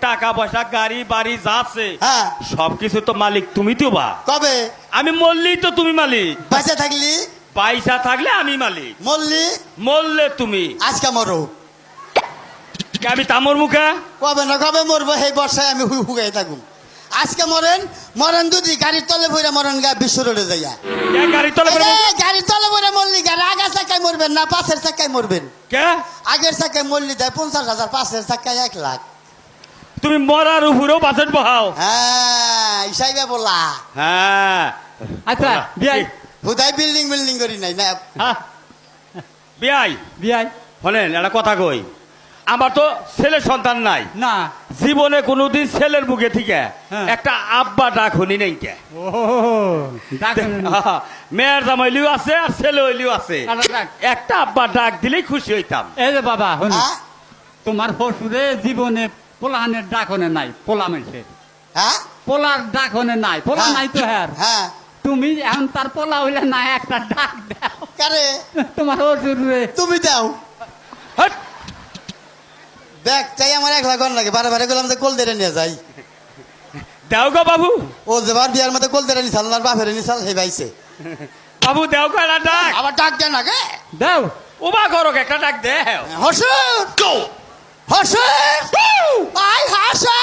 টাকা পয়সা গাড়ি বাড়ি যা আছে হ্যাঁ সবকিছু তো মালিক তুমি তো বা কবে আমি মরলেই তো তুমি মালিক বাঁচা থাকলি পয়সা থাকলে আমি মালিক মরলি মরলে তুমি আজকে মরো আমি তামর মুখা কবে না কবে মরবো এই বর্ষায় আমি হুগাই থাকুম আজকে মরেন মরেন দুদি গাড়ির তলে বইরা মরেন গা বিশ্ব রোডে যাইয়া কে গাড়ি তলে এই বেরোবো? যে গাড়ির তলে বইরা মরলি গাড়ি আগা চাকায় মরবেন না পাশের চাকায় মরবেন কে আগের চাকায় মরলি দেয় 50,000 পাশের চাকায় 1 লাখ তুমি মরার উপরেও বাজেট বহাও হ্যাঁ ইসাইবে বলা হ্যাঁ আচ্ছা বিয়াই হুদাই বিল্ডিং বিল্ডিং করি নাই না হ্যাঁ বিয়াই বিয়াই শোনেন একটা কথা কই আমার তো ছেলে সন্তান নাই না জীবনে কোনোদিন ছেলের মুখে থেকে হ্যাঁ। একটা আব্বা ডাক শুনি নাই কে ও ডাকেন মেয়ের জামাইলিও আছে আর ছেলে হইলিও আছে ডাক। একটা আব্বা ডাক দিলেই খুশি হইতাম এই যে বাবা হন হ্যাঁ তোমার শ্বশুরে জীবনে পোলাহানের ডাক হনে নাই পোলা মেসে হ্যাঁ পোলার ডাক হনে নাই পোলা হ্যাঁ। নাই তো হ্যাঁ হ্যাঁ তুমি এখন তার পোলা হইলে না একটা ডাক দাও কারে তোমার শ্বশুরে তুমি দাও হট! দেখ চাই আমার 1 লাখ লাগে বারে বারে গেলাম কোল দেরে নিয়ে যাই দেও গো বাবু ও যেবার বিয়ার মধ্যে কোল দেরে নিছাল না বাপের নিছাল হে ভাইছে বাবু দেও গো একটা ডাক আবার ডাক দেন না গে দাও উবা করো একটা ডাক দেও হসুর হসুর আই হাসা